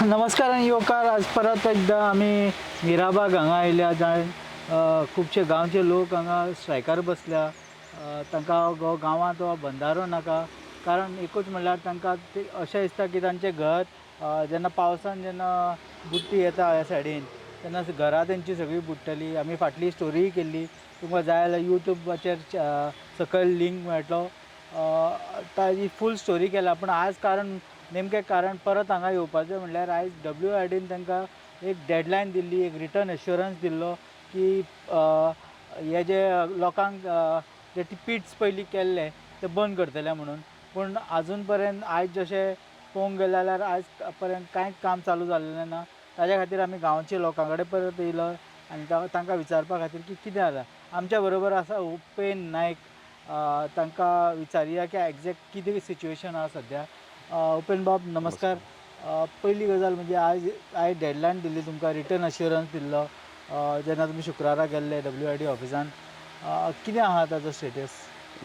नमस्कार आणि योकार. आज परत एकदा आम्ही मिराबाग हांगा आयल्या, जंय खुबशे गांवचे लोक हांगा स्ट्रायकार बसल्या. तांकां गांवांत बंधारो नाका, कारण एकूच म्हणल्यार तांकां अशें दिसता की तांचें घर जेन्ना पावसान जेन्ना बुट्टी येता ह्या सायडीन तेन्ना घरां तेंची सगळीं बुडटली. आमी फाटली स्टोरीय केल्ली, तुमकां जाय जाल्यार यूट्यूबाचेर सकयल लिंक मेळटलो. ताजी फूल स्टोरी केल्या. पूण आज नेमकें कारण परत हांगा येवपाचें म्हणल्यार आयज WIDन तांकां एक डेडलायन दिल्ली, एक रिटर्न एश्युरन्स दिल्लो की हे जे लोकांक जे पिट्स पयलीं केल्ले ते बंद करतले म्हणून. पूण आजून पर्यंत आयज जशें पळोवंक गेलें जाल्यार आयज पर्यंत कांयच काम चालू जाल्लें ना. ताज्या खातीर आमी गांवच्या लोकां कडेन परत येयलो आनी तांकां विचारपा खातीर की कितें जालां. आमच्या बरोबर आसा उपेन नायक. तांकां विचारया की एग्जॅक्ट कितें सिच्युएशन आसा सद्या. उपेन बाब नमस्कार. पयली गजाल म्हणजे आयज डेडलायन दिल्ली तुमकां, रिटर्न एश्युरन्स दिल्लो जेन्ना तुमी शुक्रारा गेल्ले WID ऑफिसान. कितें आहा ताजो स्टेटस?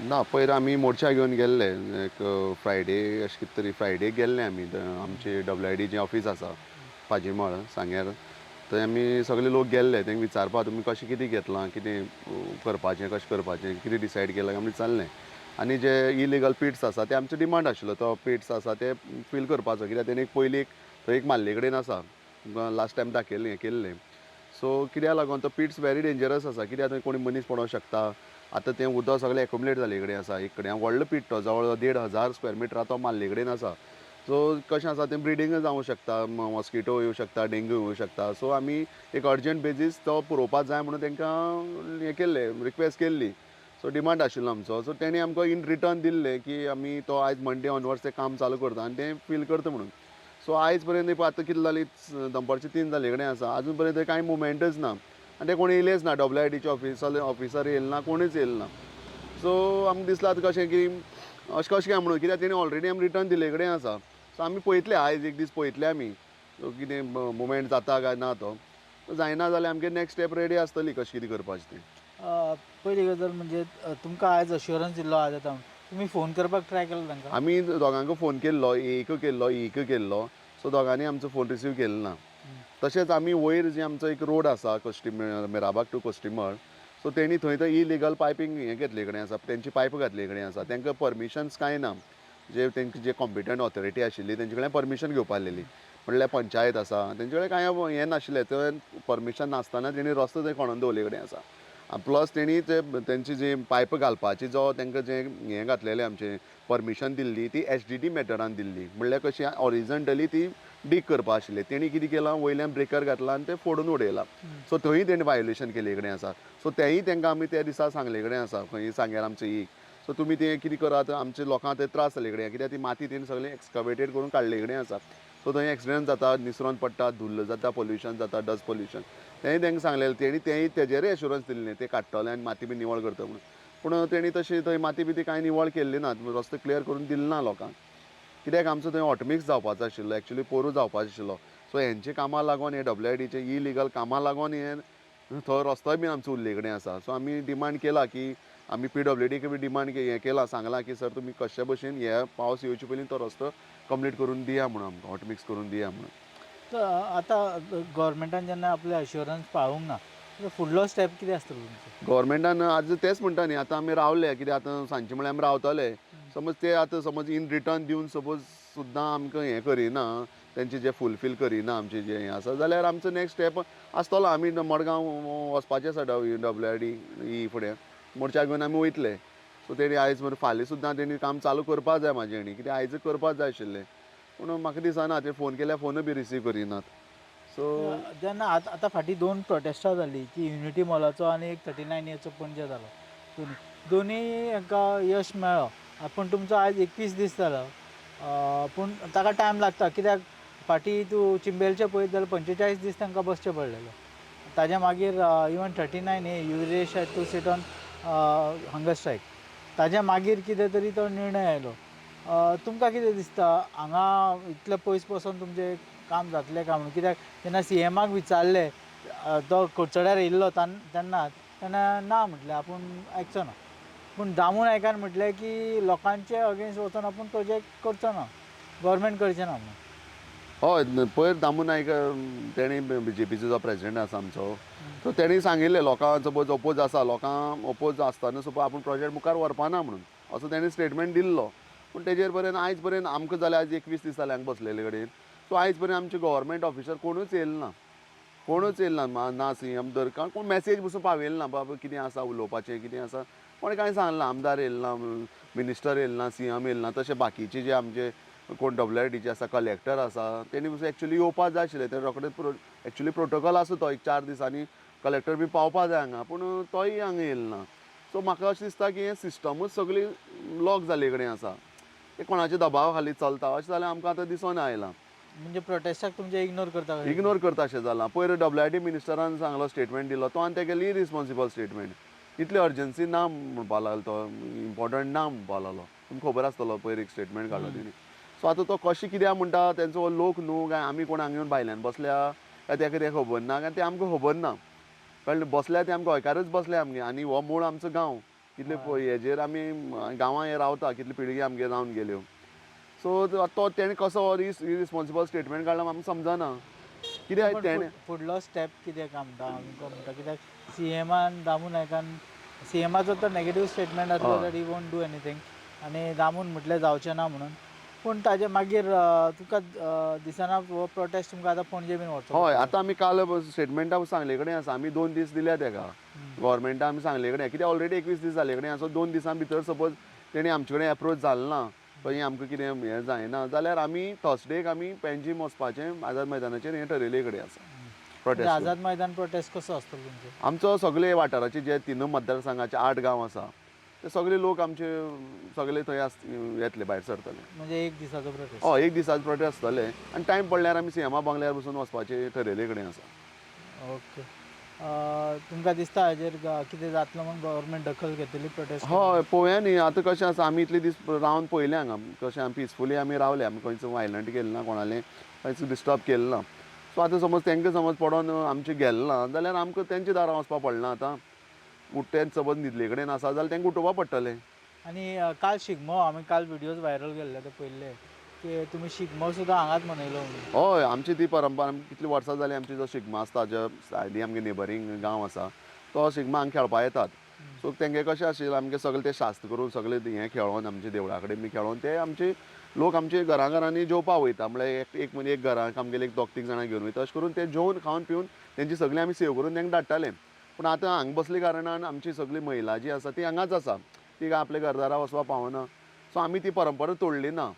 ना, पयर आमी मोर्चा घेवन गेल्ले एक फ्रायडे अशें कितें तरी फ्रायडे गेल्ले आमी. आमचे WID जें ऑफीस आसा पाजीमळ सांग्यार, थंय आमी सगळे लोक गेल्ले तांकां विचारपा तुमी कशें कितें घेतलां, कितें करपाचें, कशें करपाचें, कितें डिसायड केलां आमी विचारलें. आनी जे इलिगल पिट्स आसा ते आमचो डिमांड आशिल्लो, तो पिट्स आसा ते फील करपाचो, कित्याक तेणी पयलीं थंय एक माल्ले कडेन आसा, तुमकां लास्ट टायम दाखयल्लें हें केल्लें. सो कित्याक लागून तो पिट्स वेरी डेंजरस आसा, कित्याक थंय कोणी मनीस पडोंक शकता. आतां तें उदक सगळें एक्युमुलेट जाल्ले कडेन आसा. एक कडेन व्हडलो पीट तो जवळ 1,500 स्क्वेअर मिटराचो तो माल्ले कडेन आसा. सो कशें आसा तें ब्रिडींगूय जावंक शकता, मॉस्किटो येवं शकता, डेंग्यू येवं शकता. सो आमी एक अर्जंट बेजीस तो पुरोवपाक जाय म्हणून तांकां हें केल्लें, रिक्वेस्ट केल्ली. सो डिमांड आशिल्लो आमचो. सो तेणी आमकां इन रिटर्न दिल्लें की आमी तो आयज मंडे ऑनवर्ड्स तें काम चालू करता आनी तें फील करता म्हणून. सो आयज पर्यंत आतां कितें जाली, दनपारचे 3 जाल्ले कडेन आसा, आजून पर्यंत कांय मुवमेंटच ना. आनी ते कोण येयलेच ना, WIDचे ऑफिसर येयले ना, कोणूच येयले ना. सो आमकां दिसलां आतां कशें की अशें कशें काय म्हणून, कित्याक तेणी ऑलरेडी आमी रिटर्न दिले कडेन आसा. सो आमी पळयतले आयज एक दीस पळयतले आमी कितें मुवमेंट जाता काय ना तो. जायना जाल्यार आमगे नॅक्स्ट स्टेप रेडी आसतली कशें कितें करपाचें तें. पयली गजाल म्हणजे तुमकां आयज अश्युरन्स दिल्लो आज येता, तुमी फोन करपाक ट्राय केलो तांकां? आमी दोगांक फोन केल्लो, एक केल्लो. सो दोगांनी आमचो फोन रिसीव केलो ना. तशेंच आमी वयर जे आमचो एक रोड आसा मिराबाग टू कोस्टिमळ, सो तेणी थंय तो इलिगल पायपींग हें घेतले कडेन आसा, तेंची पायप घातले कडेन आसा. तांकां परमिशन्स कांय ना. जे कॉम्पिटंट ऑथॉरिटी आशिल्ली तेंचे कडल्यान परमिशन घेवपा आसलेली, म्हणल्यार पंचायत आसा, तेंचे कडेन कांय हें नाशिल्लें. थंय परमिशन नासतना तेणी रस्तो थंय खणून दवरले कडेन आसा. प्लस तेणी तेंची जी पायप घालपाची जो तांकां जें हें घातलेलें आमचें परमिशन दिल्ली ती HDD मेथडान दिल्ली, म्हणल्यार कशी ऑरिजंटली ती डीग करपा आशिल्ली. तेणी कितें केलां, वयल्यान ब्रेकर घातला आनी तें फोडून उडयलां. सो थंय तेणी वायोलेशन केले कडेन आसा. सो तेंय तांकां आमी त्या दिसा सांगले कडेन आसा, खंय सांग्यार आमचो एक. सो तुमी तें कितें करात, आमच्या लोकांक थंय त्रास जाले कडेन, कित्याक ती माती तेणी सगळें एक्सकवेटेड करून काडले कडेन आसा. सो थंय एक्सिडेंट जाता, निसरोन पडटा, धुल्ल जाता, पोल्युशन जाता, डस्ट पोल्युशन. तेंय तांकां सांगलेलें, तेंय तेजेरूय एश्युरन्स दिल्लें तें काडटलें आनी माती बी निवळ करता म्हणून. पूण तेणी तशी थंय माती बिती कांय निवळ केल्ली ना, रस्तो क्लियर करून दिलो ना लोकांक. कित्याक आमचो थंय ऑटोमिक्स जावपाचो आशिल्लो, एक्चुली पोरू जावपाचो आशिल्लो. सो हेंचे कामां लागून हे WIDचे इलिगल कामां लागून हें थंय रस्तोय बीन आमचो उरले कडेन आसा. सो आमी डिमांड केला की आमी PWDक बी डिमांड हें केलां, सांगलां की सर तुमी कशे भशेन हे पावस येवचे पयलीं तो रस्तो कंप्लीट करून दिया म्हणून, आमकां ऑटोमिक्स करून दिया म्हणून. तर आतां गव्हर्मेंटान जेन्ना आपले अश्युरन्स पाळूंक ना, फुडलो स्टेप कितें आसतलो तुमचो? गव्हर्मेंटान आज तेच म्हणटा न्ही, आतां आमी रावले, कित्याक आतां सांजचे म्हळ्यार आमी रावतले. समज ते आतां समज इन रिटर्न दिवन सपोज सुद्दां आमकां हें करिना, तेंचे जे फुलफील करिना आमचें जें हें आसा, जाल्यार आमचो नेक्स्ट स्टेप आसतलो. आमी मडगांव वचपाचें आसा WID फुडें मोर्चा घेवन आमी वयतले. सो तेणी आयज फाल्यां सुद्दां तेणी काम चालू करपा जाय म्हाजे आनी, कित्याक आयज करपाक जाय आशिल्लें. पूण म्हाका दिसना ते फोन केल्यार फोनूय बी रिसीव करिनात. सो जेन्ना आतां फाटीं 2 प्रोटेस्टां जालीं, की युनिटी मॉलाचो आनी एक 39A पणजे जालो, दोनी हांकां यश मेळ्ळो. पूण तुमचो आयज 21 दीस जालो. पूण ताका टायम लागता, कित्याक फाटीं तूं चिंबेलचें पळयत जाल्यार 45 दीस तांकां बसचें पडलेलें. ताज्या मागीर even 39A you rush to sit on hunger strike, ताज्या मागीर कितें तरी तो निर्णय आयलो. तुमकां कितें दिसता, हांगा इतले पयस पासून तुमचें काम जातलें काय म्हणून? कित्याक जेन्ना CMाक विचारलें तो कुडचड्यार येयल्लो तेन्ना ना म्हटलें, आपूण आयकचो ना. पूण दामू नायकान म्हटलें की लोकांचे अगेन्स्ट वचून आपूण प्रोजेक्ट करचो ना, गव्हर्मेंट करचें ना म्हणून. हय पयर दामू नायक तेणी BJPचो जो प्रेसिडेंट आसा आमचो सो तेणी सांगिल्लें लोकांक सपोज ओपोज आसा लोकांक ओपोज आसतना सपोज आपूण प्रोजेक्ट मुखार व्हरपाना म्हणून असो तेणी स्टेटमेंट दिल्लो पूण तेजेर पर्यंत आयज पर्यंत आमकां जाल्यार आज 21 दीस जाले हांगा बसलेले कडेन सो आयज पर्यंत आमचे गव्हर्मेंट ऑफिसर कोणूच येयले ना कोणूच येयले ना CM दरकां कोण मॅसेज पसून पावयले ना बाबा कितें आसा उलोवपाचें कितें आसा कोणें कांय सांगलें ना आमदार येयले ना मिनिस्टर येयले ना CM येयले ना तशें बाकीचे जे आमचे कोण WLDचे आसा कलेक्टर आसा तेणी पसून एक्चुली येवपा जाय आशिल्लें ते रोखडेच एक्चुली प्रोटोकॉल आसा तो एक 4 दिसांनी कलेक्टर बी पावपा जाय हांगा पूण तोय हांगा येयलो ना सो म्हाका अशें दिसता की हें सिस्टमूच सगळी लॉक जाले कडेन आसा ते कोणाच्या दबावा खाली चलता अशें जाल्यार आमकां आतां दिसून आयलां म्हणजे प्रोटेस्टाक तुमचे इग्नोर करता काय? इग्नोर करता अशें जालां पयर WLD मिनिस्टरान सांगलो स्टेटमेंट दिलो तो आनी तेगेली इरिस्पॉन्सिबल स्टेटमेंट इतली अर्जन्सी ना म्हणपा लागलो तो इम्पॉर्टंट ना म्हणपा लागलो तुमकां खबर आसतलो पयर एक स्टेटमेंट काडलो तेणी सो आतां तो कशें कित्याक म्हणटा तेंचो लोक न्हू काय आमी कोण हांगा येवन भायल्यान बसल्या काय तेका कितें खबर ना काय तें आमकां खबर ना कळ्ळें बसल्या ते आमकां गोंयकारच बसले आमगे आनी हो मूळ आमचो गांव कितले हेजेर आमी गांवां हे रावता कितले पिळगी आमगे रावन गेल्यो सो तो तेणें कसो इरिस्पॉन्सिबल स्टेटमेंट काडला आमकां समजना कित्याक पण तेणें फुडलो स्टेप कितें म्हणटा आमकां म्हणटा कित्याक CMान दामू नायकान CMाचो तर नेगेटीव स्टेटमेंट आसलो that he won't do anything आनी दामून म्हटलें जावचें ना म्हणून पूण ताजे मागीर तुका दिसना हो प्रोटेस्ट तुमकां आतां पणजे बीन वचो हय आतां आमी काल स्टेटमेंटा सांगले कडेन आसा आमी 2 दीस दिल्या तेका गव्हर्मेंटा आमी सांगले कडेन कित्याक ऑलरेडी 21 दीस जाले कडेन आसा 2 दिसां भितर सपोज तेणी आमचे कडेन एप्रोच जालो ना खंय आमकां कितें हें जायना जाल्यार आमी थर्सडेक आमी पेन्जीम वचपाचें आझाद मैदानाचेर हें ठरयले कडेन आसा प्रोटेस्ट आझाद मैदान प्रोटेस्ट कसो आसतलो तुमचो? आमचो सगळे वाठाराचे जे 3 मतदारसंघाचे 8 गांव आसा ते सगळे लोक आमचे सगळे थंय येतले भायर सरतले म्हणजे एक दिसाचो प्रोटेस्ट? हय एक दिसाचो प्रोटेस्ट आसतले आनी टायम पडल्यार आमी CMा बंगल्यार बसून वचपाचें ठरयले कडेन आसा ओके तुमकां दिसता हाजेर कितें जातलो म्हणून गव्हर्मेंट दखल घेतली प्रोटेस्ट? हय पळोवया न्ही आतां कशें आसा आमी इतले दीस रावन पळयले हांगा कशें आमी पिसफुली आमी रावले आमी खंयच वायलंट केलें ना कोणालें खंयच डिस्टर्ब केलें ना सो आतां समज तेंकां समज पडोन आमचें गेलें ना जाल्यार आमकां तेंच्या दारां वचपा पडना आतां तेंच समज न्हिदले कडेन आसा जाल्यार तेंकां उठोवपा पडटलें आनी काल शिगमो आमी काल व्हिडियोज व्हायरल केल्ले ते पयले की तुमी शिगमो सुद्दां हांगाच मनयलो म्हणून. हय आमची ती परंपरा कितली वर्सां जाली आमची जो शिगमो आसता जे सायडी आमगे नेबरींग गांव आसा तो शिगमो हांगा खेळपा येतात सो तेंगे कशें आशिल्लें आमगे सगळें ते शास्त्र करून सगळें हें खेळोन आमचे देवळा कडेन बी खेळोन ते आमचे लोक आमचे घरांनी जेवपा वयता म्हळ्यार एक म्हणजे एक घरांक आमगेले एक 2-3 जाणां घेवन वयता अशें करून ते जेवन खावन पिवन तेंची सगळीं आमी सेव करून तेंकां धाडटाले पूण आतां हांगा बसले कारणान आमची सगळीं महिला जी आसा ती हांगाच आसा ती आपल्या घरदारा वचपा पावना सो आमी ती परंपरा तोडली ना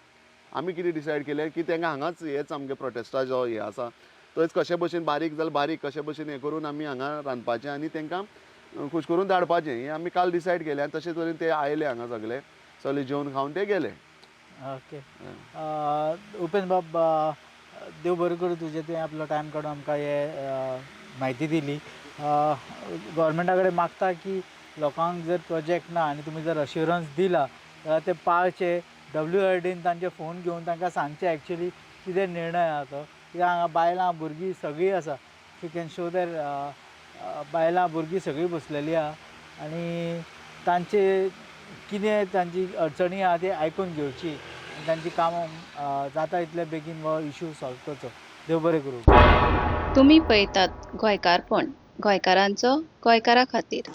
आमी कितें डिसायड केलें की तेंकां हांगाच हेच आमगे प्रोटेस्टा जो हें आसा थंयच कशे भशेन बारीक जाल्यार बारीक कशे भशेन हें करून आमी हांगा रांदपाचें आनी तेंकां खूश करून धाडपाचें हें आमी काल डिसायड केलें आनी तशें तरेन ते आयले हांगा सगळे जेवन खावन ते गेले. ओके उपेंद्र बाब देव बरें करूं तुजें तुवें आपलो टायम काडून आमकां हे म्हायती दिली. गव्हर्मेंटा कडेन मागता की लोकांक जर प्रोजेक्ट ना आनी तुमी जर अश्युरन्स दिला जाल्यार ते पाळचे WLDन तांचे फोन घेवन तांकां सांगचें एक्चुली कितें निर्णय आहा तो कित्याक हांगा बायलां भुरगीं सगळीं आसा यू कॅन शो देर बायलां भुरगीं सगळीं बसलेलीं आहा आनी तांचे कितें तांची अडचणी आहा ती आयकून घेवची आनी तांची कामां जाता इतले बेगीन हो इशू सॉल्व करचो. देव बरें करूं. तुम्ही पळयतात गोंयकारपण गोंयकारांचो गोंयकारा खातीर.